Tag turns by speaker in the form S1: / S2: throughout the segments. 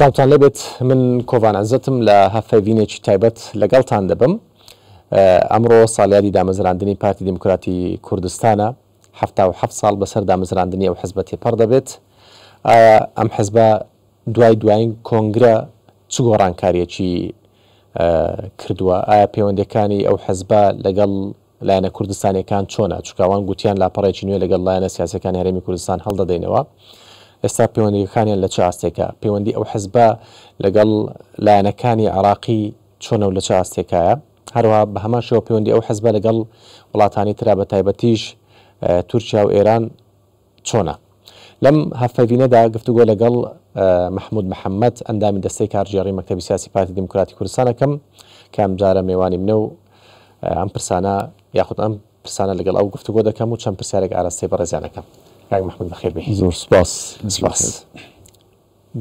S1: سلامتان لێبێت من کۆڤان عەزەتم لە هەفەیڤینێکی تایبەت لەگەڵتان دەبم. ئەمڕۆ ساڵیادی دامەزراندنی پارتی دیموکراتی کوردستانە 77 ساڵ بەسەر دامەزراندنی ئەو حزبە تێپەڕ دەبێت. ئەم حزبە دوایین کۆنگرە چ گۆڕانکاریەکی کردووە؟ ئایا پەیوەندیەکانی ئەو حزبە لەگەڵ لایەنە کوردستانیەکان چۆنە؟ چونکەوان گوتیان لاپەڕێکی نوێ لەگەڵ لایەنە سیاسەکانی هەرێمی کوردستان هەڵدەدەینەوە. ئێستا پەیوەندیەکانیان لە چ ئاستێکە؟ پەیوەندی ئەو حزبە لەگەڵ لایەنەکانی عێراقی چۆنە و لە چ ئاستێکایە؟ هەروەها بە هەمان شێوە پەیوەندی ئەو حزبە لەگەڵ وڵاتانی ترا بە تایبەتیش تورکیا و ئێران چۆنە؟ لەم هەفەیڤینەدا گفتوگۆ لەگەڵ محمود محەممەد ئەندامی دەستەی کارژێڕی مەکتەبی سیاسی پارتی دیموکراتی کوردستانەکەم کە ئەم جارە میێوانی منە و ئەم پرسانە یاخود ئەم پرسانە لەگەڵ ئەو گفتوگۆ دەکەم و چەند پرسیارێک ئاراستەی بەڕێزیانەکەم. کاک محمود بەخێر بێ.
S2: زۆر سوپاس.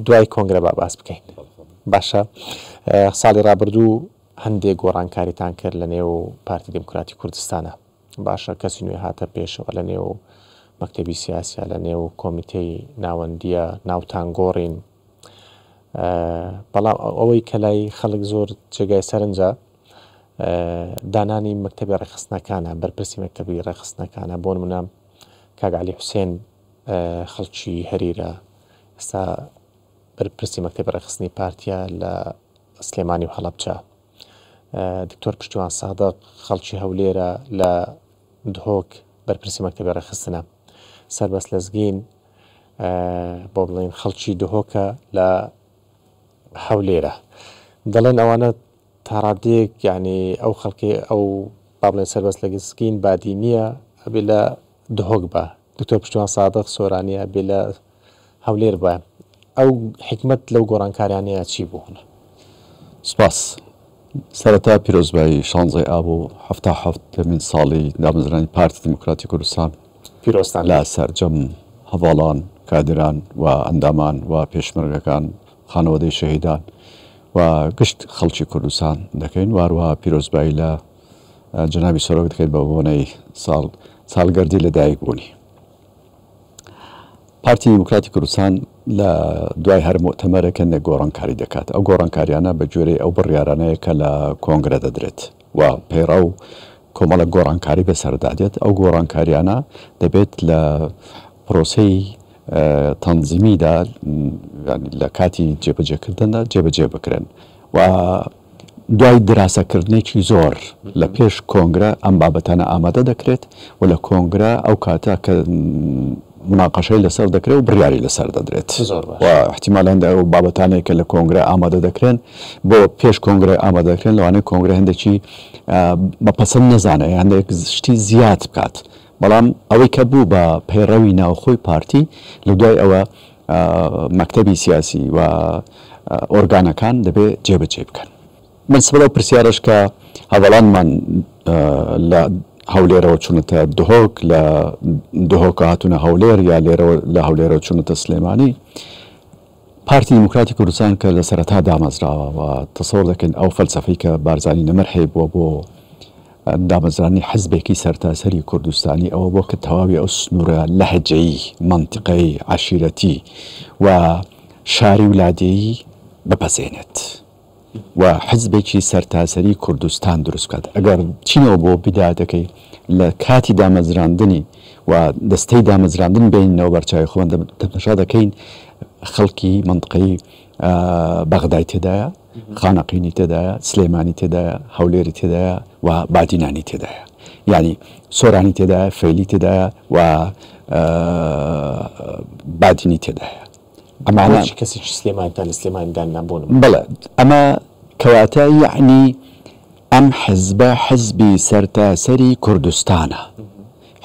S1: دوای کۆنگرە باس بکەین. باشە، ساڵی ڕابردوو هەندێک گۆڕانکاریتان کرد لە نێو پارتی دیموکراتی کوردستانە. باشە، کەسی نوێ هاتە پێشەوە لە نێو مەکتەبی سیاسیە، لە نێو کۆمیتەی ناوەندیە، ناوتان گۆڕین. بەڵام ئەوەی کە لای خەڵک زۆر جێگای سەرنجە دانانی مەکتەبی ڕێخستنەکانە، بەرپرسی مەکتەبی ڕێخستنەکانە. بۆ نمونە کاک عەلی حوسێن خەڵکی هەریرە، ئێستا بەرپرسی مەکتەبی ڕێخستنی پارتیە لە سلێمانی و هەڵەبجە. دکتۆر پشتیوان سادق خەڵکی هەولێرە لە دهۆک بەرپرسی مەکتەبی ڕێخستنە. سەربەست لەزگین بۆ بڵێن خەڵکی دهۆکە لە هەولێرە. دەڵێن ئەوانە تاڕادەیەک یعنی ئەو خەڵکی ئەو با بڵێن سەربەست لەزگین بادی نییە ئەبێ لە دهۆک بە. دکتۆر پشتیوان سادق سۆرانیە بێ لە هەولێر بە. ئەو حکمت لەو گۆڕانکاریانەیە چی بوون؟
S2: سپاس. سەرەتا پیرۆزبایی 16 ئابوو 77 من ساڵی دامەزرانی پارتی دیموکراتی کوردستان
S1: پیرۆستان
S2: لە سەرجەم هەڤاڵان، کادران و ئەندامان و پێشمەرگەکان، خانەوەدەی شەهیدان و گشت خەڵکی کوردستان دەکەین. واروها پیرۆزبایی لە جەنابی سەرۆک دەکەیت بە بۆنەی ساڵگەردی لەدایک بوونی. پارتی دیموکراتی کوردستان لە دوای هەر مؤتەمەرێکە گۆڕانکاری دەکات. ئەو گۆڕانکاریانە بە جۆرەی ئەو بڕیارانەیە کە لە کۆنگرە دەدرێت و پەیڕە و کۆمەڵە گۆڕانکاری بەسەردادێت. ئەو گۆڕانکاریانە دەبێت لە پرۆسەی تەنزیمیدا لە کاتی جێبەجێکردندا جێبەجێ بکرێن و دوای دراسەکردنێکی زۆر لە پێش کۆنگرە ئەم بابەتانە ئامادە دەکرێت و لە کۆنگرە ئەو کاتە کە مناقەشەی لەسەر دەکرێت و بڕیاری لەسەر دەدرێت و احتیمالەن ئەو بابەتانێک کە لە کۆنگرە ئامادە دەکرێن بۆ پێش کۆنگرە ئامادە دەکرێن لەوانەیە کۆنگرە هەندێکی بەپەسەند نەزانێت، هەندێک شتی زیاد بکات. بەڵام ئەوەی کە بوو بە پەیڕەوی ناوخۆی پارتی لە دوای ئەوە مەکتەبی سیاسی و ئۆرگانەکان دەبێت جێبەجێ بکەن. من سبەی پرسیارش کە هەڤاڵانمان لە هەولێرەوە چونەتە دهۆک، لە دهۆکە هاتوونە هەولێر یا لێرەوە لە هەولێرەوە چونەتە سلێمانی. پارتی دیموکراتی کوردستان کە لە سەرەتا دامەزراوە و تەسەوڕ دەکەن ئەو فەلسەفەی کە بارزانی نەمەر هەیە بووە بۆ دامەزرانی حزبێکی سەرتاسەری کوردستانی، ئەوە بۆ کە تەواوی ئەو سنوورە لەهجەیی، مەنتیقەی، عەشیرەتی و شاری ولادێیی بپەسێنێت و حزبێکی سەرتاسەری کوردستان دروست بکات. ئەگەر چینەوە بۆ بیدعەتەکەی لە کاتی دامەزراندنی و دەستەی دامەزراندن بینەوە بەرچاوی خۆمان دەپەشا دەکەین خەڵکی منطقەی بەغدای تێدایە، خانەقینی تێدایە، سلێمانی تێدایە، هەولێری تێدایە و بادینانی تێدایە، یعنی سۆرانی تێدایە، فەیلی تێدایە و بادینی تێدایە.
S1: ئەمانە کەسێکی سلێمانتان لە سلێمانیدان نابوون.
S2: بەڵێ، ئەمە کەواتە یعنی ئەم حزبە حزبی سەرتاسەری کوردستانە،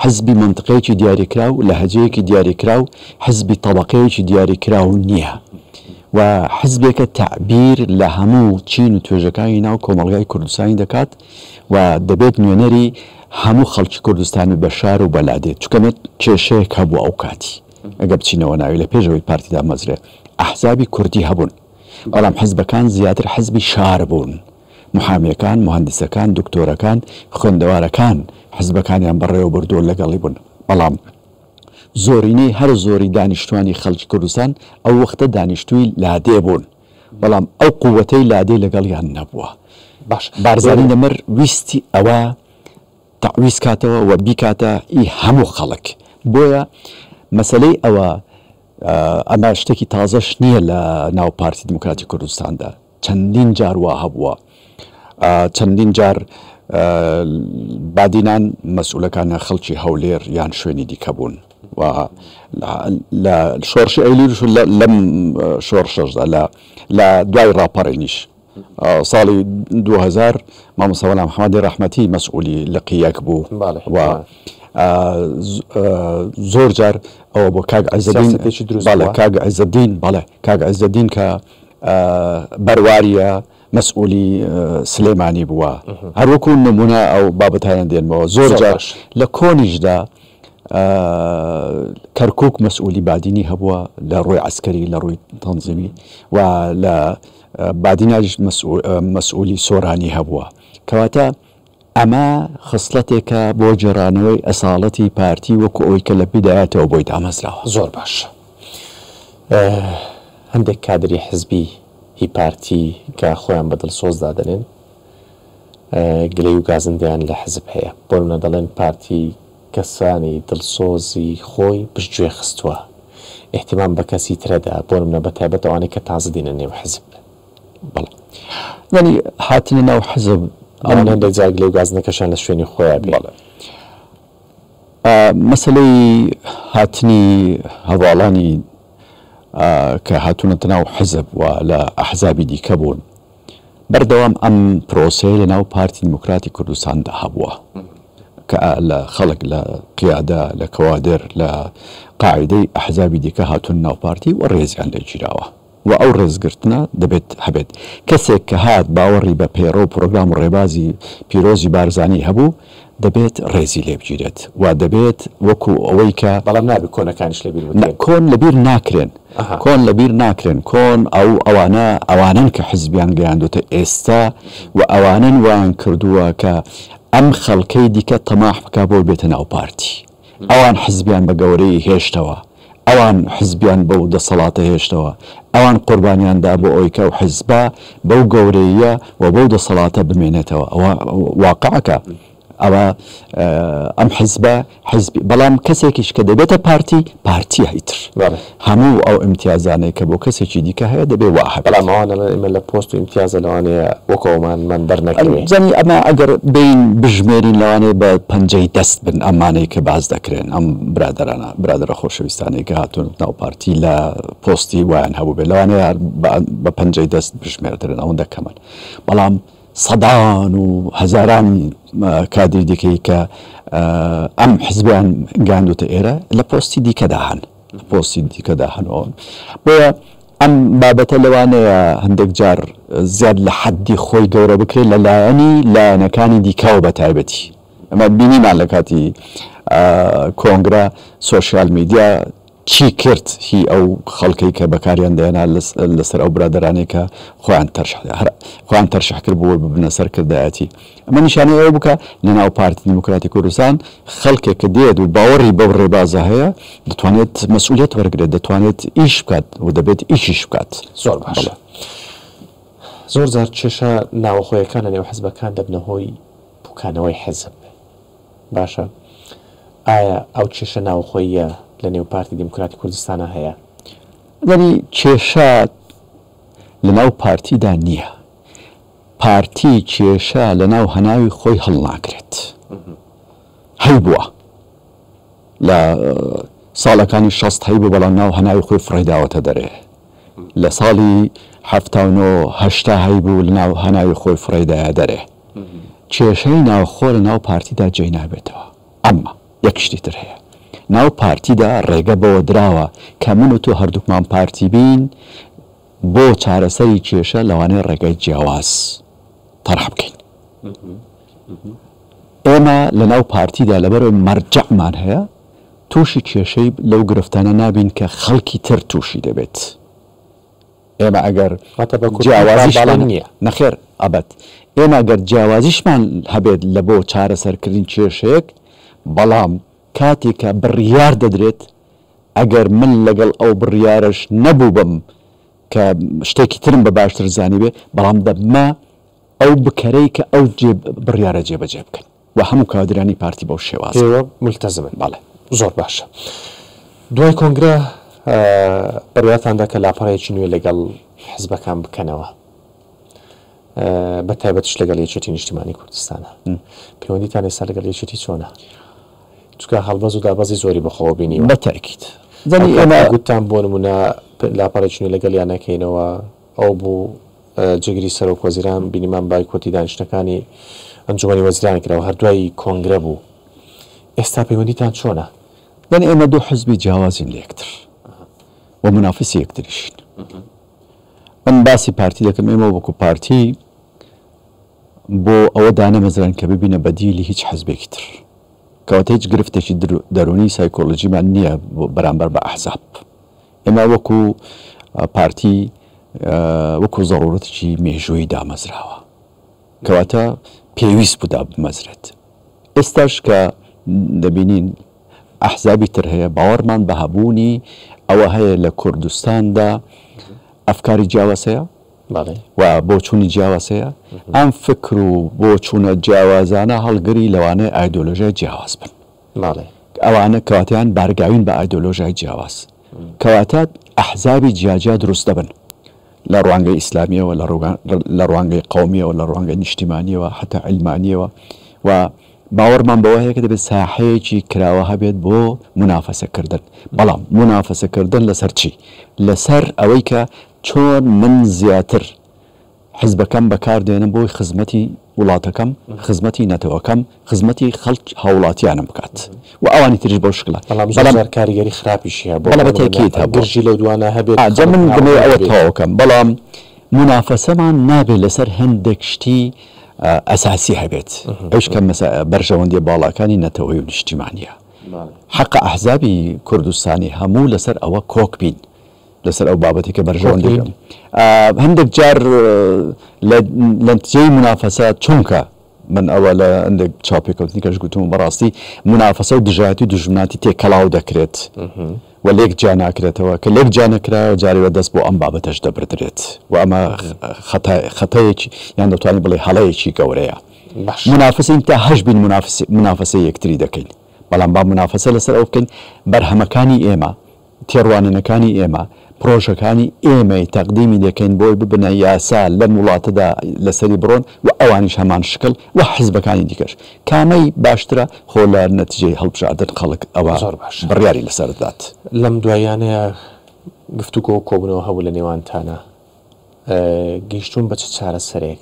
S2: حزبی منطقەیەکی دیاریکراو، لەهجەیەکی دیاریکراو، حزبی تەبەقەیەکی دیاریکراو نییە و حزبێکە تعبیر لە هەموو چین و توێژەکانی ناو کۆمەڵگای کوردستانی دەکات و دەبێت نوێنەری هەموو خەڵکی کوردستانی بە شار و بەلادێت. چکەمە کێشەیەک هەبوو ئەو کاتی ئەگە بچینەوە ناوی لە پێشەوەی پارتی دامەزرێ ئەحزابی کوردی هەبوون، بەڵام حزبەکان زیاتر حزبی شار بوون. محامیەکان، مهندسەکان، دکتۆرەکان، خوێندەوارەکان حزبەکانیان بەڕێوە بردووە لەگەڵی بوون. بەڵام زۆرینەی هەر زۆری دانیشتوانی خەڵکی کوردستان ئەو وەختە دانیشتووی لادێ بوون بەڵام ئەو قووەتەی لادەی لەگەڵیان نەبووە.
S1: باش
S2: بارزانی دەمەر ویستی ئەوە تعویز کاتەوە و بیکاتە ئی هەموو خەڵک. بۆیە مەسلەی ئەوە ئەمە شتێکی تازەش نییە لە ناو پارتی دموکراتی کوردستاندا. چەندین جار وا هەبووە، چەندین جار بادینان مەسئولەکانە خەڵکی هەولێر یان شوێنی دیکە بوون و لە شۆڕشی ئەیلیش لەم شۆڕشەشدا لە دوای ڕاپەڕێنیش ساڵی 2000 مامۆستا وەلام محەممەدی ڕەحمەتی مەسئولی لە قیەک بوو و زۆر جار ئەوە بۆ کاک عەیزەدین کاک عەیزەدین بەڵێ کاک عەیزەدین کە بەرواریە مەسئولی سلێمانی بووە. هەروەکو نمونە ئەو بابەتیان دێنمەوە. زۆر جار لە کۆنیشدا کەرکووک مەسئولی بادینی هەبووە لە ڕووی عەسکەری لە ڕووی تەنزیمی و لە بادیناش مەسئولی سۆرانی هەبووە. کەواتە ئەمە خصلەتێکە بۆ جێڕانەوەی ئەساڵەتی پارتی وەکو ئەوەی کە لە بیدایەتەوە بۆی دامەزراوە.
S1: زۆر باش. هەندێک کادری حزبی هی پارتی کە خۆیان بەدڵ سۆزدا دەنێن گلەی و گازندیان لە حزب هەیە. بۆ منە دەڵێن پارتی کەسانی دڵسۆزی خۆی پشتگوێ خستووە، احتیمام بە کەسی ترەدا، بۆ منە بە تایبەت ئەوانەی کە تازە دینە نێو حزب.
S2: بەڵێ یعنی هاتنە ناو حزب
S1: ئەوانە دەجا گلەی و گازنەکەشان لە شوێنی خۆیان بێ.
S2: مەسلەی هاتنی هەواڵانی کە هاتوونەتە ناو حزب و لە ئەحزابی دیکە بوون بەردەوام ئەم پرۆسەیە لە ناو پارتی دموکراتی کوردستاندا هەبووە کە لە خەڵک لە قیادە لە کەوادر لە قاعدەی ئەحزابی دیکە هاتوون ناو پارتی و ڕێزیان لێگیراوە و ئەو ڕێزگرتنە دەبێت هەبێت. کەسێک کە هات باوەڕی بە پێڕۆ و پرۆگرام و ڕێبازی پیرۆزی بارزانی هەبوو دەبێت ڕێزی لێبگیرێت و دەبێت وەکو ئەوەی کە
S1: بەڵام نابێت کۆنەکانیش لەبیر
S2: کۆن لەبیر ناکرێن کۆن لەبیر ناکرێن کۆن ئەوانن کە حزبیان گەیاندوتە ئێستا و ئەوانن وان کردووە کە ئەم خەڵکەی دیکە تەماح بکا بۆ بێتە ناو پارتی. ئەوان حزبیان بە گەورەی هێشتەوە، ئەوان حزبیان بەو دەسەڵاتە هێشتەوە، ئەوان قوربانیاندا بۆ ئەوی کە حزبە بەو گەورەیە و بەو دەسەڵاتە بمێنێتەوە. ئەوە واقعەکە ئەوە ئەم حزبە حزبی بەڵام کەسێکیش کە دەبێتە پارتی هەیتر هەموو ئەو ئیمتیازانەی کە بۆ کەسێکی دیکە هەیە دەبێ واه.
S1: بەڵام ئەوانە ئێمە لە پۆست و ئیمتیازە لەوانەیە وەکەومان دەرنەکەوێت.
S2: زەنی ئەمە ئەگەر بین بژمێرین لەوانەیە بە پەنجەی دەست بن ئەمانەی کە باز دەکرێن ئەم برادرە خۆشەویستانەی کە هاتوون ناو پارتی لە پۆستی وایان هەبوو بێت لەوانەیە بە پەنجەی دەست بژمێردرن ئەوەندە کەمن. بەڵام سەدان و هەزاران کادری دیکەی کە ئەم حزبیان گاندوتە ئێرە لە پۆستی دیکەدا هەن پۆستی دیکەدا هەنەوە. بۆیە ئەم بابەتە لەوانەیە هەندێک جار زیاد لە حەدی خۆی گەورە بکرێت لە لایەنەکانی دیکەوە بە تایبەتی. ئەمە بینیمان لە کاتی کۆنگرە سۆشیال میدیا چی کرد هی ئەو خەڵکەی کە بەکاریان دێنا لەسەر ئەو برادرانەی کە خۆیان تەرشح کرد بۆ ببنە سەرکردایەتی. ئەمە نیشانەی ئەوە بکە لە ناو پارتی دموکراتی کوردستان خەڵکێک کە دێت و باوەڕی بەو ڕێبازە هەیە دەتوانێت مەسئولیت وەرگێت، دەتوانێت ئیش بکات و دەبێت ئیشیش بکات.
S1: زۆر باشە. زۆر جار کێشە ناوەخۆیەکان لە نێو حزبەکان دەبنە هۆی بووکانەوەی حزب. باشە ئایا ئەو کێشە ناوەخۆیە لە نێو پارتی دموکراتی کوردستانە هەیە؟
S2: دەنی کێشە لە ناو پارتیدا نییە. پارتی کێشە لە ناو هەناوی خۆی هەڵ ناکرێت. هەی بووە لە ساڵەکانی 60 هەی بوو بەڵام ناو هەناوی خۆی فڕێداوەتە دەرێ. لە ساڵی 79 هەی بوو لە ناو هەناوی خۆی فڕێدایە دەرێ. کێشەی ناوخۆ لە ناو پارتیدا جێی نابێتەوە. ئەمما یەک شتی تر هەیە. ناو پارتیدا ڕێگە بەوە دراوە کە من و تۆ هەردووکمان پارتی بین بۆ چارەسەری کێشە لەوانەیە ڕێگەی جیاواز تەرح بکەین. ئێمە لە ناو پارتیدا لەبەرەوەی مەرجەعمان هەیە تووشی کێشەی لەو گرفتانە نابین کە خەڵکی تر تووشی دەبێت. ئێمە ئەگەر جیاوازیشمان نییە نەخێر ئەبەت ئێمە ئەگەر جیاوازیشمان هەبێت لە بۆ چارەسەرکردن کێشەیەک بەڵام کاتێک کە بڕیار دەدرێت ئەگەر من لەگەڵ ئەو بڕیارش نەبوو بم کە شتێکی ترم بە باشتر زانی بێ بەڵام دەبمە ئەو بکەرەی کە ئەو بڕیارە جێبەجێ بکەن و هەموو کادرانی پارتی بەو شێواز
S1: ئێوە ملتەزمن.
S2: بەڵێ
S1: زۆر باشە. دوای کۆنگرە بڕیارتاندا کە لاپەڕەیەکی نوێ لەگەڵ حزبەکان بکەنەوە، بە تایبەتش لەگەڵ یەکێتی نیشتیمانی کوردستانە. پەیوەندیتان ئێستا لەگەڵ یەکێتی چۆنە؟ چونکە هەڵبەز و دابەزی زۆری بەخۆوە بینیوە.
S2: بەتاکید
S1: ئەمە گوتان بۆ نمونە لاپەڕێکی نوێ لەگەڵ یان نەکەینەوە، ئەو بوو جگری سەرۆک وەزیران بینیمان بایکۆتی دانیشتەکانی ئەنجومەنی وەزیران کراوە هەردوای کۆنگرە بوو. ئێستا پەیوەندیتان چۆنە؟
S2: ئێمە دوو حزبی جیاوازین لە یەکتر و منافسی یەکتریشین. من باسی پارتی دەکەم، ئێمە وەکو پارتی بۆ ئەوە دانەمەزران کە ببینە بەدیلی هیچ حزبێکی تر، کەواتە هیچ گرفتێکی دەرونی سایکۆلۆژیمان نییە بەرامبەر بە ئەحزاب. ئێمە وەکو پارتی وەکو زەڕورەتێکی مێژووی دامەزراوە، کەواتە پێویست بوودا بمەزرێت. ئێستاش کە دەبینین ئەحزابی تر هەیە، باوەڕمان بە هەبوونی ئەوە هەیە لە کوردستاندا ئەفکاری جیاوازەیە و بۆچوونی جیاوازەیە. ئەم فکر و بۆچوونە جیاوازانە هەڵگری لەوانەیە ئایدۆلۆژیای جیاواز بن. ئەوانە کەواتیان بارگاوین بە ئایدۆلۆژیای جیاواز، کەواتە ئەحزابی جیاجیا دروست دەبن لە ڕوانگەی ئیسلامیەوە، لە ڕوانگەی قەومیەوە، لە ڕوانگەی نیشتیمانیەوە، حتا عیلمانیەوە. و باوەڕمان بەوە هەیە کە دەبێت ساحەیەکی کراوە هەبێت بۆ منافەسەکردن. بەڵام منافەسەکردن لەسەر چی؟ لەسەر ئەوەی کە چۆن من زیاتر حزبەکەم بەکاردێنم بۆی خزمەتی وڵاتەکەم، خزمەتی نەتەوەکەم، خزمەتی خەڵک هاوڵاتیانم بکات و ئەوانی تریش بۆ شکڵە.
S1: بەڵام کاریگەری خراپیشیە بەڵام
S2: بەتێکیت
S1: گرژی لەو دوانە هەبێت.
S2: من دەمێ ئەوە تەواوکەم، بەڵام منافەسەمان نابێت لەسەر هەندێک شتی ئەساسی هەبێت. ئەوش کە بەرژەوەندی باڵاکانی نەتەوەی و نیشتیمانیە. حەقە ئەحزابی کوردستانی هەموو لەسەر ئەوە کۆک بین، لەسەر ئەو بابەتی کە بەرژەوەندی هەندێک جار لە نتیجەی منافەسە چونکە من ئەوە لە هەندێک چاپێکەوتنیکەش گوتم بەڕاستی منافەسە و دژایەتی و دژمناتی تێکەڵاو دەکرێت و لێک جا ناکرێتەوە، کە لێک جا نەکرایەوە جارێوە دەست بۆ ئەم بابەتەش دەبردرێت و ئەمە خەتەیەکی یان دەتوانین بڵێ هەڵەیەکی گەورەیە. منافەسین تا هەش بین منافەسەی یەکتری دەکەین، بەڵام با منافەسە لەسەر ئەو بکەین بەرهەمەکانی ئێمە، تێڕوانینەکانی ئێمە، پرۆژەکانی ئێمەی تەقدیمی دەکەین بۆی ببنە یاسا لەم وڵاتەدا لەسەری بڕۆن و ئەوانیش هەمان شکل و حزبەکانی دیکەش. کامەی باشترە خۆ لە نەتیجەی هەڵبژاردن خەڵک ئەوە بڕیاری لەسەردات.
S1: لەم دوایانەیە گفتوگۆ و کۆبوونەوە هەبوو لە نێوانتانە، گەیشتون بە چ چارەسەرێک؟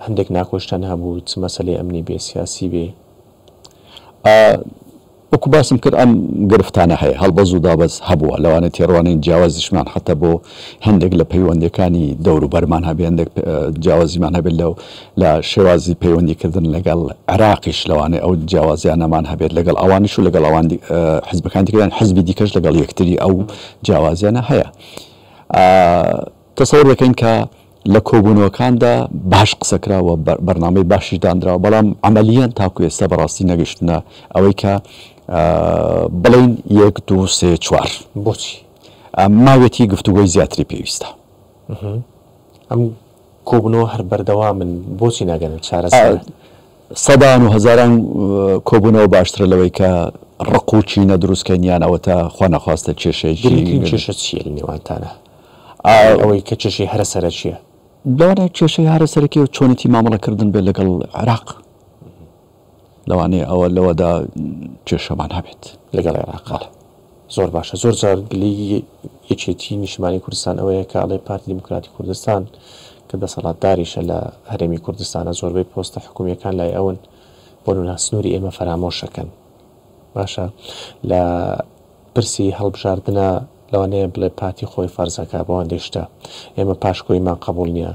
S1: هەندێک ناکۆشتان هەبوو، چ مەسەلەی ئەمنی بێ، سیاسی بێ؟ وەکو باسم کرد ئەم گرفتانە هەیە، هەڵبەز و دابەز هەبووە، لەوانە تێڕوانین جیاوازیشمان حتا بۆ هەندێک لە پەیوەندەکانی دەور و بەرمان هەبێ، هەندێک جیاوازیمان هەبێت لە شێوازی پەیوەندیکردن لەگەڵ عێراقیش، لەوانەیە ئەو جیاوازیانەمان هەبێت لەگەڵ ئەوانیش و لەگەڵ ئەوان حزبەکانی دیکەیان حزبی دیکەش لەگەڵ یەکتری ئەو جیاوازیانە هەیە. تەسەوور دەکەین کە لە کۆبوونەوەکاندا باش قسەکراوە، بەرنامەی باشیش دانراوە، بەڵام عملیان تاکو ئێستا بەڕاستی نەگەیشتنە ئەوەی کە بڵین 1 2 3 4. بۆچی؟
S2: ماوێتی گفتوگۆی زیاتری پێویستە.
S1: ئەم کۆبوونەوە هەر بەردەوامن، بۆچی ناگەنن چارەسەر؟
S2: سەدان و هەزاران کۆبوونەوە باشترە لەوەی کە ڕق و چینە دروستکەین یان ئەوە تا خوا نەخواستە کێشەیەکی.
S1: کێشە چییە لە نێوانتانە؟ ئەوەی کە کێشەی هەرەسەرە چییە؟
S2: لەوانەیە کێشەی هەرەسەرەکی و چۆنیتی مامەڵەکردن بێت لەگەڵ عێراق، لەوانەیە ئەوە لەوەدا کێشەمان هەبێت
S1: لەگەڵ عێراق. زۆر باشە. زۆر جار گلی یەکێتی نیشتیمانی کوردستان ئەوەیە کە ئەڵێ پارتی دیموکراتی کوردستان کە دەسەڵاتداریشە لە هەرێمی کوردستانە، زۆربەی پۆستە حکوومیەکان لای ئەون بۆ نمونە سنووری ئێمە فەرامۆشەکەن. باشە، لە پرسی هەڵبژاردنە لەوانەیە بڵێ پارتی خۆی فەرزەکە بۆ هەندێک شتە ئێمە پاشکۆیمان قبوڵ نییە.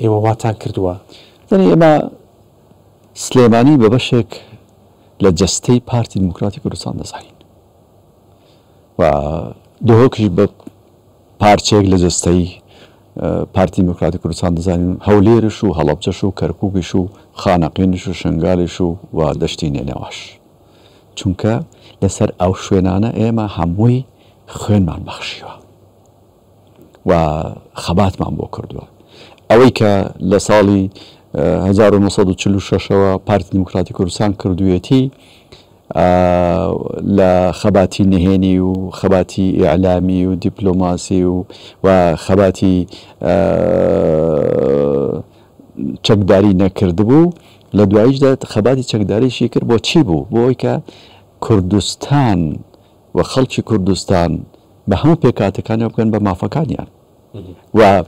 S1: ئێوە واتان کردووە؟
S2: ئێمە سلێمانی بە بەشێک لە جەستەی پارتی دیموکراتی کوردستان دەزانین و دۆهۆکیش بە پارچێک لە جەستەی پارتی دیموکراتی کوردستان دەزانین، هەولێرش و هەڵەبجەش و کەرکووکیش و خانەقینش و شنگالیش و دەشتی نێنێواش، چونکە لەسەر ئەو شوێنانە ئێمە هەمووی خوێنمان بەخشیوە و خەباتمان بۆ کردووە ئەوەی کە لە ساڵی 1946ەوە پارتی دیموکراتی کوردستان کردوویەتی لە خەباتی نهێنی و خەباتی ئیعلامی و دیپلۆماسی و خەباتی چەکداری نەکردبوو لە دواییشدا خەباتی چەکداریشی کرد بۆ چی بوو بۆ ئەوەی کە کوردستان و خەڵکی کوردستان بە هەموو پێکاتەکانیان بکەن بە مافەکانیان و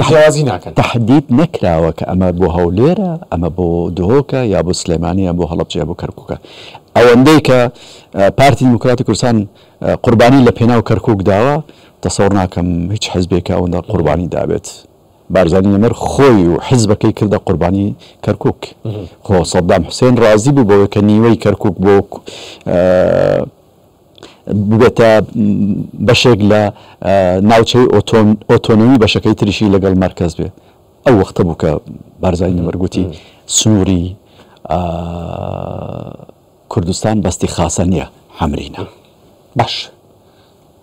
S1: جیاوازی ناکەن
S2: تحدید نەکراوە کە ئەمە بۆ هەولێرە ئەمە بۆ دهۆکە یا بۆ سلێمانی یا بۆ هەڵەبجە یا بۆ کەرکووکە ئەوەندەی کە پارتی دیموکراتی کوردستان قوربانی لە پێناو کەرکووک داوە تەسەوڕ ناکەم هیچ حزبێکە ئەوەندە قوربانی دابێت بارزانی نەمەر خۆی و حزبەکەی کردە قوربانی کەرکووک خۆ سەدام حوسێن ڕازی بوو بۆەوەی کە نیوەی کەرکووک بۆ ببێتە بەشێک لە ناوچەی ئۆتۆنۆمی بەشەکەی تریشی لەگەڵ مەرکەز بێ ئەو وەختە بوو کە بارزانی نەمەرگوتی سنووری کوردستان بەستی خاسە نییە حەمرینە
S1: باش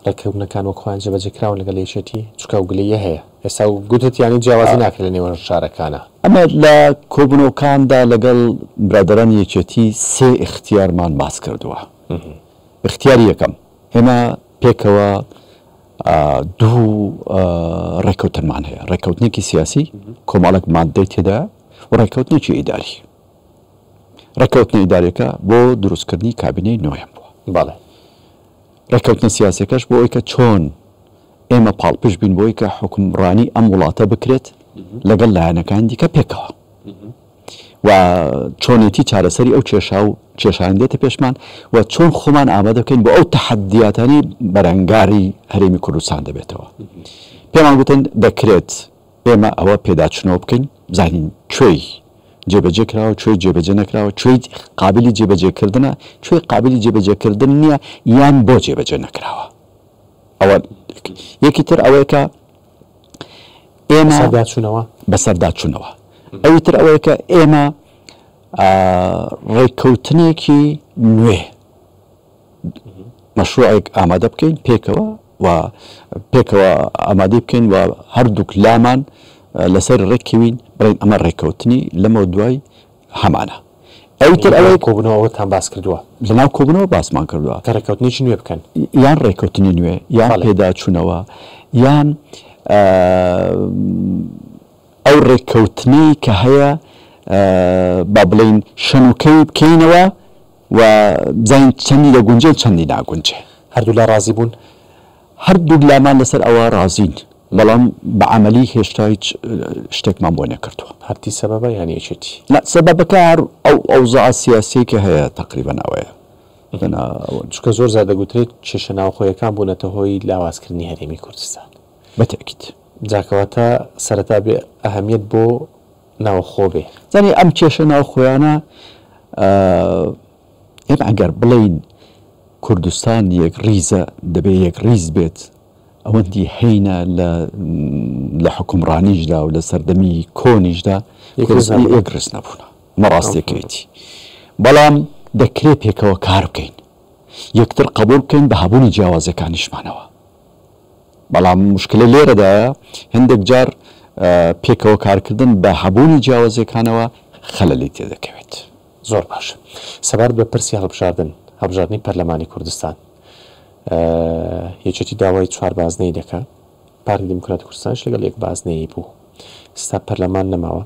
S1: ڕێککەوتنەکان وەکوان جێبەجێکراون لەگەڵ یەکێتی چکە و گلەیە هەیە ئێستا و گوتت یانی جیاوازی ناکرێت لە نێوان شارەکانە
S2: ئەمە لە کۆبوونەوەکاندا لەگەڵ برادران یەکێتی سێ اختیارمان باس کردووە اختیاری یەکەم ئێمە پێکەوە دوو ڕێککەوتنمان هەیە ڕێککەوتنێکی سیاسی کۆمەڵێک مادەی تێدا و ڕێککەوتنێکی ئیداری ڕێککەوتنە ئیداریەکە بۆ دروستکردنی کابینەی نوێم بووە
S1: باڵێ
S2: ڕێککەوتنە سیاسەکەش بۆ ئەوەی کە چۆن ئێمە پاڵپش بین بۆی کە حکومڕانی ئەم وڵاتە بکرێت لەگەڵ لایەنەکان دیکە پێکەوە و چۆنێتی چارەسەری ئەو کێشا و کێشان دێتە پێشمان و چۆن خۆمان ئامادە بکەین بۆ ئەو تەحەدیاتانی بەرەنگاری هەرێمی کوردستان دەبێتەوە پێمان گوتن دەکرێت ئێمە ئەوە پێداچنەوە بکەین بزانین کوێی جێبەجێ کراوە کوێی جێبەجێ نەکراوە کوێی قابلی جێبەجێکردنە کوێی قابلی جێبەجێکردن نییە یان بۆ جێبەجێ نەکراوە ئەوە یەکی تر ئەوەیە کە ئێمە بەسەرداچوونەوە ئەوی تر ئەوەیە کە ئێمە ڕێککەوتنێکی نوێ مەشروعێک ئامادە بکەین پێکەوە و پێکەوە ئامادەی بکەین و هەردووک لامان لەسەر ڕێککەوین بڵین ئەمە ڕێککەوتنی لەمە دوای هەمانە ئەوتر ئەوەی
S1: کۆبنەوەتان باس کردووە
S2: لەناو کۆبنەوە باسمان کردووە
S1: کە ڕێککەوتنیی نوێ بکەن
S2: یان ڕێککەوتنی نوێ یان پێداچوونەوە یان ئەو ڕێککەوتنی کە هەیە با بڵین شەنوکەی بکەینەوە و بزانین چەندی دەگونجێ چەندی ناگونجێ
S1: هەردوو لا ڕازی بوون
S2: هەردوو لامان لەسەر ئەوە ڕازین بەڵام بە عەمەلی هێشتا هیچ شتێکمان بۆ نەکردووە
S1: هەرتی سەبەبە یان یەکێتی
S2: لا سەبەبەکە هەر ئەو ئەوزاع سیاسیەکە هەیە تەقریبەن ئەوەیە
S1: چونکە زۆر زیاد دەگوترێت کێشە ناوخۆیەکان بوونەتە هۆی لاوازکردنی هەرێمی کوردستان
S2: بەتەکیت
S1: جاکەواتە سەرەتا بێ ئەهەمیەت بۆ ناوخۆ بێ
S2: زانی ئەم کێشە ناوخۆیانە ئێمە ئەگەر بڵین کوردستان یەک ریزە دەبێ یەک ریز بێت ئەوەندی هەینە لە حکومڕانیشدا و لە سەردەمی کۆنیشدا یەک ڕست نەبوونە مەڕاستێکێتی بەڵام دەکرێت پێکەوە کار بکەین یەکتر قبول بکەین بە هەبوونی جیاوازەکانیشمانەوە بەڵام مشکلە لێرەدایە هەندێک جار پێکەوە کارکردن بە هەبوونی جیاوازەکانەوە خەلەلی تێدەکەوێت
S1: زۆر باش سەبارەت بە پرسی هەڵبژاردننی پەرلەمانی کوردستان یەکێتی داوای چوار بازنەی دەکات پارتی دیموکراتی کوردستانش لەگەڵ یەک بازنەیە بوو ئێستا پەرلەمان نەماوە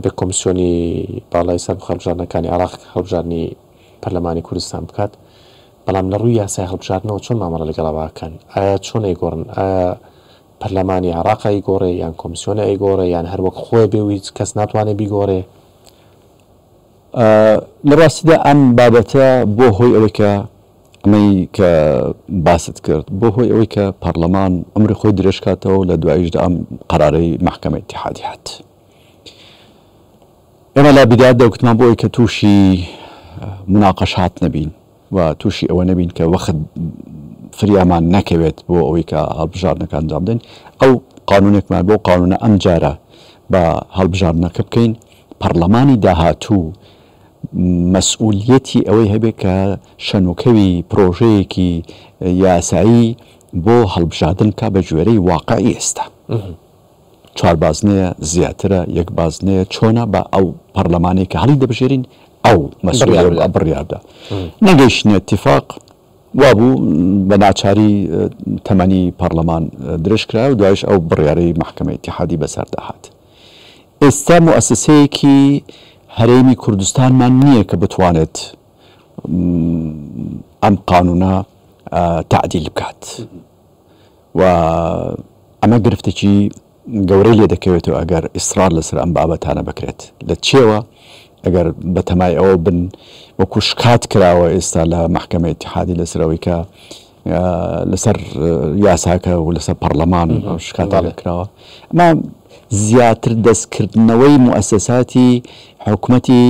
S1: بێ کۆمیسیۆنی باڵای سەر هەڵبژاردنەکانی عێراق هەڵبژاردننی پەرلەمانی کوردستان بکات بەڵام لە ڕووی یاسای هەڵبژاردنەوە چۆن مامەڵە لەگەڵەوەکەن ئایا چۆن ئەیگۆڕن ئایا پەرلەمانی عێراق ئەیگۆڕێ یان کۆمیسیۆنە ئەیگۆڕێ یان هەر وەک خۆی بێ و هیچ کەس ناتوانێت بیگۆڕێ
S2: لە ڕاستیدا ئەم بابەتە بۆ هۆی ئەوەی کە ئەمەی کە باست کرد بۆ هۆی ئەوەی کە پەرلەمان ئەمری خۆی درێژکاتەوە لە دواییشدا ئەم قەرارەی مەحکەمەی ئیتیحادی هات ئێمە لە بیدایەت دەوتمان بۆ ئەوەی کە تووشی مناقەشات نەبین و تووشی ئەوە نەبین کە وەخت فریامان نەکەوێت بۆ ئەوەی کە هەڵبژاردنەکە ئەنجام بدەین ئەو قانونێکمان بۆ قانونە ئەم جارە بە هەڵبژاردنەکە بکەین پەرلەمانی داهاتوو مەسئولیەتی ئەوەی هەبێت کە شەنوکەوی پرۆژەیەکی یاسایی بۆ هەڵبژاردن کا بە گوێرەی واقعی ئێستا چوار بازنەیە زیاترە یەک بازنەیە چۆنە بە ئەو پەرلەمانەی کە هەڵی دەبژێرین ئەو مەسئولە بڕیاردا نەگەیشتنە اتفاق وابوو بە ناچاری تەمەنی پەرلەمان درێژکرا و دوایش ئەو بڕیارەی محکەمەی ئیتیحادی بەسەردا هات ئێستا موسسەیەکی هەرێمی کوردستانمان نییە کە بتوانێت ئەم قانونە تعدیل بکات و ئەمە گرفتێکی گەورەی لێ دەکەوێتەوە ئەگەر ئیسرار لەسەر ئەم بابەتانە بکرێت لە چێوە ئەگەر بە تەمای ئەوە بن وەکو شکات کراوە ئێستا لە محکەمەی ئیتیحادی لەسەرەوەی کە لەسەر یاساکە و لەسەر پەرلەمان شکاتە کراوە ئەمە زیاتر دەستکردنەوەی موسساتی حکوومەتی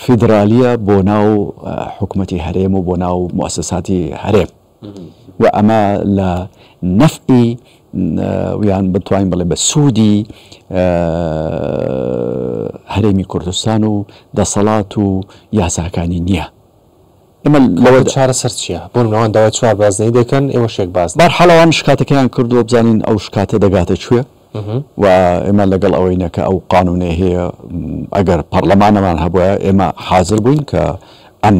S2: فیدرالیە بۆ ناو حکوومەتی هەرێم و بۆ ناو موسساتی هەرێم و ئەمە لە نەفعی یان بتوانین بڵێ بە سوودی هەرێمی کوردستان و دەسەڵات و یاساکانی نییە ئێمە
S1: لەوە چارەسەر چییە بۆ نماوان داوای چوار بازنەی دەکەن ئێوە شێک باز
S2: بەرحەڵەوان شکاتەکەیان کردووە بزانین ئەو شکاتە دەگاتە کوێ و ئێمە لەگەڵ ئەوەی نەکە ئەو قانونێ هەیە ئەگەر پەرلەمانەمان هەبووە ئێمە حازر بووین کە ئەم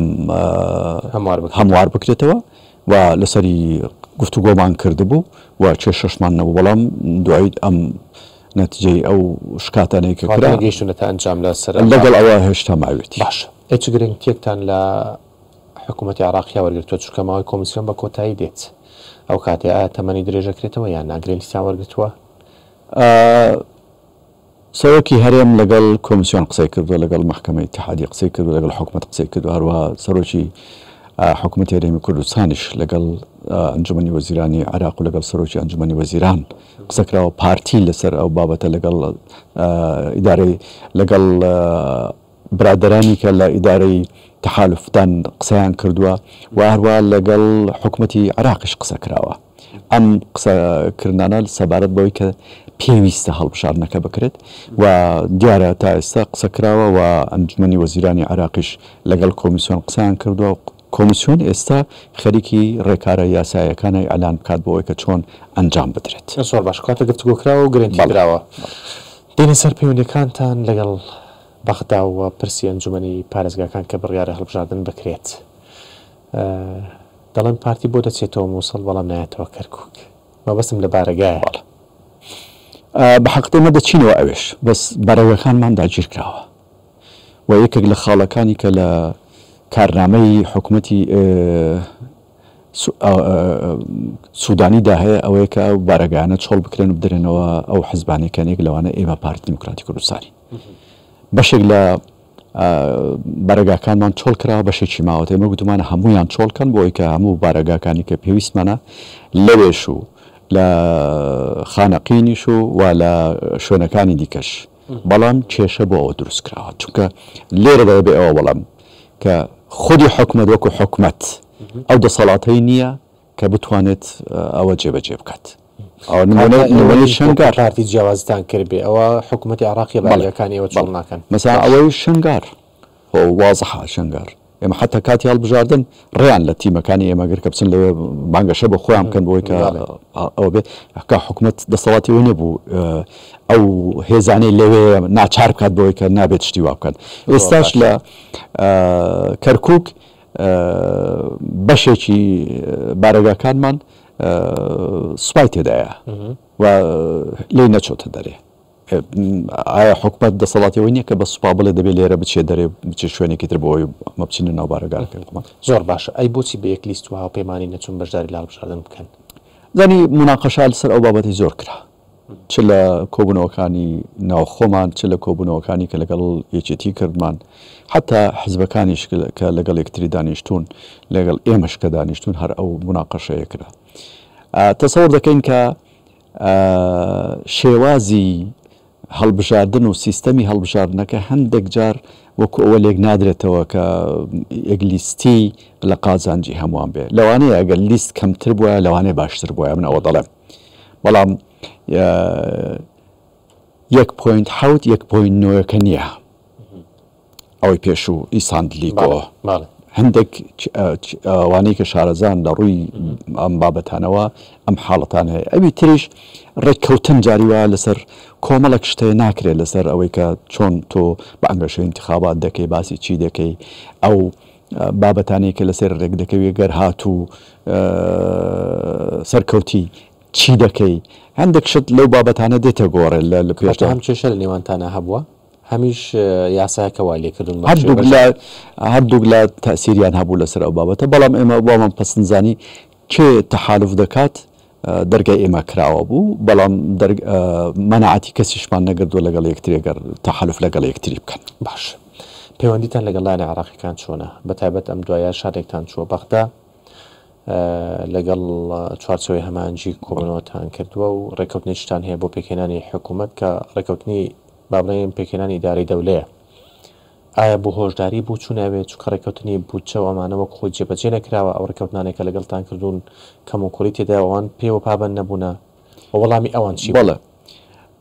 S2: هەموار بکرێتەوە و لەسەری گفتوگۆمان کردبوو و کێشەشمان نەبوو بەڵام دوایی ئەم نەتیجەی ئەو شکاتانەی کە کرا
S1: گەیشتونەتە ئەنجام
S2: لەگەڵ ئەوە هێشتا ماوێتی
S1: باش هیچ گرنگتێکتان لە حکوومەتی عراقیا وەرگرتووە چونکە ماوەی کۆمیسیۆن بە کۆتایی دێت ئەو کاتێ ئایا تەمەنی درێژەکرێتەوە یان ناگرێن لیستیان وەرگرتووە
S2: سەرۆکی هەرێم لەگەڵ کۆمیسیۆن قسەی کردووە لەگەڵ محکەمەی ئیتیحادی قسەی کردو لەگەڵ حکوومەت قسەی کردو هەروەها سەرۆکی حکوومەتی هەرێمی کوردستانیش لەگەڵ ئەنجومەنی وەزیرانی عراق و لەگەڵ سەرۆکی ئەنجومەنی وەزیران قسەکراوە پارتی لەسەر ئەو بابەتە لەگەڵ ئیدارەی لەگەڵ برادرانی کە لە ئیدارەی تەحالوفتان قسەیان کردووە و هەروەها لەگەڵ حکوومەتی عراقیش قسە کراوە ئەم قسەکردانە سەبارەت بەوەی کە پێویستە هەڵبژاردنەکە بکرێت و دیارە تا ئێستا قسە کراوە و ئەنجومەنی وەزیرانی عراقیش لەگەڵ کۆمیسیۆن قسەیان کردووە کۆمیسیۆن ئێستا خەریکی ڕێکارە یاسایەکانی ئەلان بکات بۆ ئەوەی کە چۆن ئەنجام بدرێت
S1: زۆر باش کاتە گفتوگۆکراوە و گرنگی دراوە دێنە سەر پەیوەندیەکانتان لەگەڵ بەغدا و پرسی ئەنجومەنی پارێزگاکان کە بڕیارە هەڵبژاردن بکرێت دەڵێن پارتی بۆ دەچێتەوە مووسڵ بەڵام نایەتەوە کەرکووک مەبەستم لە بارەگایە
S2: بە حەقیقەتەوە دەچینەوە ئەوێش بەس بەرەوەکانمان داگیر کراوە و یەکێک لە خاڵەکانی کە لە کارنامەی حکوومەتی سوودانیدا هەیە ئەوەیە کە ئەو بارەگایانە چۆڵ بکرێن و بدرێنەوە ئەو حیزبانێکانێک لەوانە ئێمە پارتی دیموکراتی کوردستانی بەشێک لە بارەگاکانمان چۆڵ کراوە بەشێکی ماوەت ئێمە گوتمانە هەمویان چۆڵکەن بۆ ئەوەی کە هەموو بارەگاکانی کە پێویستمانە لەوێش و لە خانەقینیش و لە شوێنەکانی دیکەش بەڵام کێشە بۆ ئەوە دروست کراوە چونکە لێرە دەبێ ئەوە بەڵام کە خودی حکومەت وەکو حکومەت ئەو دەسەڵاتەی نییە کە بتوانێت ئەوە جێبەجێ بکات نمونەی شنگار
S1: پارتی جیاوازتان کردبێ ئەوە حکوومەتی عراقی بەڵگەکانی ئەوە چۆڵ ناکەن
S2: مەسا ئەوەی شنگار وازەحا شنگار ئێمە حتا کاتی هەڵبژاردن ڕێیان لە تیمەکانی ئێمە گر کە بچن لەوێ بانگەشە بە خۆیان بکەن بۆی کە ئەوە بێت کە حکوومەت دەسەڵاتی وێ نەبوو ئەو هێزانەی لەوێ ناچار بکات بۆی کە نابێت شتی وا بکەن ئێستاش لە کەرکووک بەشێکی بارەگاکانمان سوپای تێدایە و لێ نەچۆتە دەرێ ئایا حکومەت دەسەڵاتەوەی نییە کە بە سوپا بڵێ دەبێت لێرە بچێ دەرێ بچێ شوێنێکی تر بۆ ئەوی مە بچینە ناو بارەگاکە
S1: زۆر باشە ئەی بۆچی بە یەک لیست و هاوپەیمانی نەچوون بەشداری لە هەڵبژاردن بکەن
S2: زانی مناقەشە لەسەر ئەو بابەتی زۆر کرا چ لە کۆبوونەوەکانی ناوخۆمان چ لە کۆبوونەوەکانی کە لەگەڵ یەکێتی کردمان حتا حزبەکانیش کە لەگەڵ یەکتری دانیشتون لەگەڵ ئێمەش کە دانیشتون هەر ئەو مناقەشەیە کرا تەسەوڕ دەکەین کە شێوازی هەڵبژاردن و سیستەمی هەڵبژاردنەکە هەندێک جار وەکو ئەوە لێک نادرێتەوە کە یەک لیستی لە قازانجی هەمووان بێ لەوانەیە ئەگەر لیست کەمتر بووە لەوانەیە باشتر بووە من ئەوە دەڵێم بەڵام 1.7 1.9 نییە ئەوەی پێش و ئیساندلیگۆ هەندێک ئەوانەی کە شارەزان لە ڕووی ئەم بابەتانەوە ئەم حاڵەتان هەیە ئەوی تریش ڕێککەوتن جاریوە لەسەر کۆمەڵک شتێ ناکرێت لەسەر ئەوەی کە چۆن تۆ بە ئەنگەشەی انتخابات دەکەی باسی چی دەکەی ئەو بابەتانەی کە لەسەر ڕێک دەکەوێت گەر هاتوو سەرکەوتی چی دەکەی هەندێک شت لەو بابەتانە دێتە گۆڕێ لە پێش
S1: هەم کێشە لە نێوانتانە هەبووە هەمیش یاساکەوا لێکردن
S2: هەردووک لە تەسیریان هەبوو لەسەر ئەو بابەتە بەڵام ئێمە بۆمان پەسەندزانی کێ تەحالوف دەکات دەرگای ئێمە کراوە بوو بەڵام مەناعەتی کەسیشمان نەگردووە لەگەڵ یەکترێگەر تەحالوف لەگەڵ یەکتری بکەن
S1: باش پەیوەندیتان لەگەڵ لایەنە عێراقیەکان چۆنە بەتایبەت ئەم دوایە شارێکتان چووە بەغدا لەگەڵ چوارچەوەی هەمانجی کۆبنەوەتان کردووە و ڕێکەوتنیشتان هەیە بۆ پێکهێنانی حکوومەت کە ڕێکەوتنی بابڵێن پێکهێنانی ئیدارەی دەولەیە ئایا بۆ هۆشداری بوو چووناوێت چکە ڕێکەوتنی بودجە ئەمانە وەک خۆی جێبەجێ نەکراوە ئەو ڕێکەوتنانێکە لەگەڵتان کردوون کەم و کوڕی تێدا ئەوان پێوە پابەند نەبوونە وەڵامی ئەوان چی
S2: بەڵێ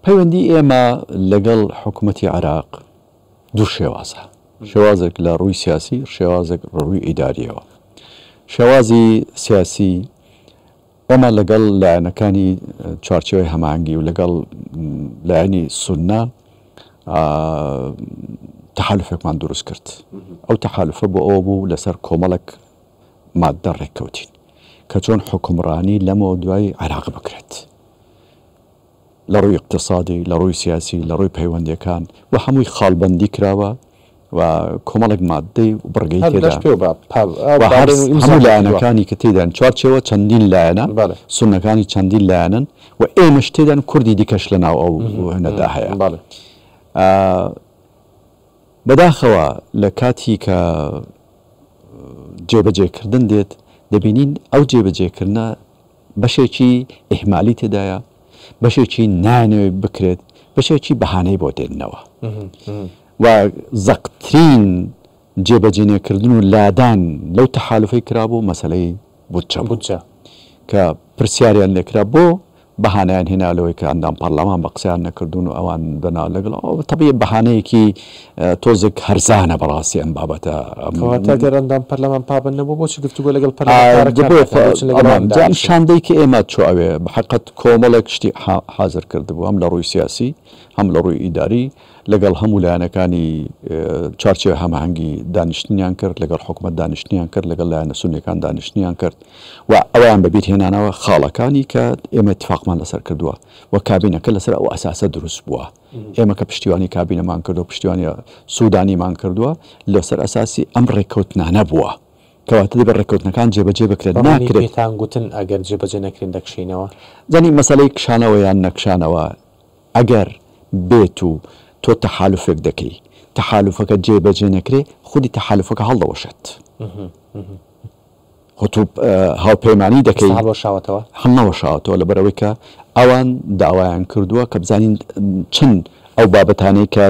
S2: پەیوەندی ئێمە لەگەڵ حکوومەتی عێراق دوو شێوازە شێوازێک لە ڕووی سیاسی شێوازێک ڕووی ئیداریەوە شێوازی سیاسی ئەمە لەگەڵ لایەنەکانی چوارچێوەی هەماهەنگی و لەگەڵ لایەنی سوننا تەحالوفێکمان دروست کرد ئەو تەحالوفە بۆ ئەوە بوو لەسەر کۆمەڵک ماددە ڕێککەوتین کە چۆن حکومڕانی لەمەوە دوای عێراق بکرێت لە ڕووی اقتصادی لە ڕووی سیاسی لە ڕووی پەیوەندیەکان و هەمووی خاڵبەندی کراوە و کۆمەڵک ماددەی و بڕگەی تێدا هەموو لایەنەکانی کە تێدان چوارچێوە چەندین لایەنە سونەکانی چەندین لایەنن و ئێمەش تێدان کوردی دیکەش لەناو ئەو هەنەدا هەیە بەداخەوە لە کاتی کە جێبەجێکردن دێت دەبینین ئەو جێبەجێکردنە بەشێکی ئیهمالی تێدایە بەشێکی نانەوێت بکرێت بەشێکی بەهانەی بۆ دێننەوە و زەقترین جێبەجێنێکردن و لادان لەو تەحالوفەی کرابوو مەسەلەی بودجە کە پرسیاریان لێکرا بۆ بەهانیان هێنالەوەی کە ئەندام پەرلەمان بە قسەیان نەکردوون و ئەوان بەنا لەگەڵ تەبیە بەهانەیەکی تۆزێک هەرزانە بەڕاستی ئەم بابەتە
S1: ئەندام پەرلەمان پابەن نەبوو بۆچی گفتوگۆ لەگەڵ
S2: پەرلەمان شاندەی کە ئێمە چۆوێ بەحقیقەت کۆمەڵێک شتی حازر کردبوو هەم لە ڕووی سیاسی هەم لە ڕووی ئیداری لەگەڵ هەموو لایەنەکانی چارچێ هەماهەنگی دانیشتنیان کرد لەگەڵ حکوومەت دانیشتنیان کرد لەگەڵ لایەنە سونیەکان دانیشتنیان کرد و ئەویان بەبییر هێنانەوە خاڵەکانی کە ئێمە اتفاقمان لەسەر کردووە و کابینەکە لەسەر ئەو ئەساسە دروست بووە ئێمە کە پشتیوانی کابینەمان کردو پشتیوانی سوودانیمان کردووە لەسەر ئەساسی ئەم ڕێککەوتنانە بووە کەواتە دەبێت ڕێککەوتنەکان جێبەجێ بکرێت
S1: ناکرێتان گوتن ئەگەر جێبەجێ نەکرێن دەکشینەوە
S2: زانی مەسەلەی کشانەوە یان نەکشانەوە ئەگەر بێت و تۆ تەحالوفێک دەکەی تەحالوفەکە جێبەجێ نەکرێ خودی تەحالوفەکە هەڵدەوەشێت هاوپەیمانی دەکەی هەڵنەوەشاوەتەوە لەبەرەوەی کە ئەوان داوایان کردووە کە بزانین چەند ئەو بابەتانەی کە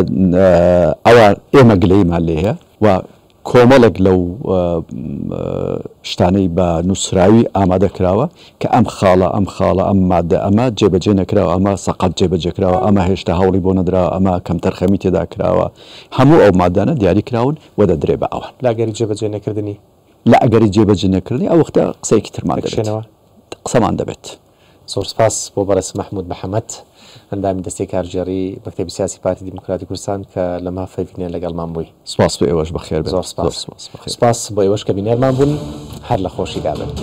S2: ئەوە ئێمە گلەیمان لێ هەیە و کۆمەڵێک لەو شتانەی بە نووسراوی ئامادە کراوە کە ئەم خاڵە ئەم مادە ئەمە جێبەجێ نەکراوە ئەمە سەقەت جێبەجێکراوە ئەمە هێشتا هەوڵی بۆ نەدراوە ئەمە کەم تەرخەمی تێدا کراوە هەموو ئەو مادانە دیاری کراون و دەدرێ بە ئەوان
S1: لاگەری جێبەجێ نەکردنی
S2: لە ئەگەری جێبەجێ نەکردنی ئەو وەختە قسەیەکی ترمان دەکشێنەوە قسەمان دەبێت
S1: زۆر سپاس بۆ بەڕێز مەحموود محەممەد ئەندامی دەستی کارژێڕی مەکتەبی سیاسی پارتی دیموکراتی کوردستان کە لە مافەڤینێ لەگەڵمان بووی
S2: سپاس بۆ ئێوەش بەخێر
S1: زۆر سپاس بۆ ئێوەش کە بینێرمان بوون هەر لە خۆشی دابێت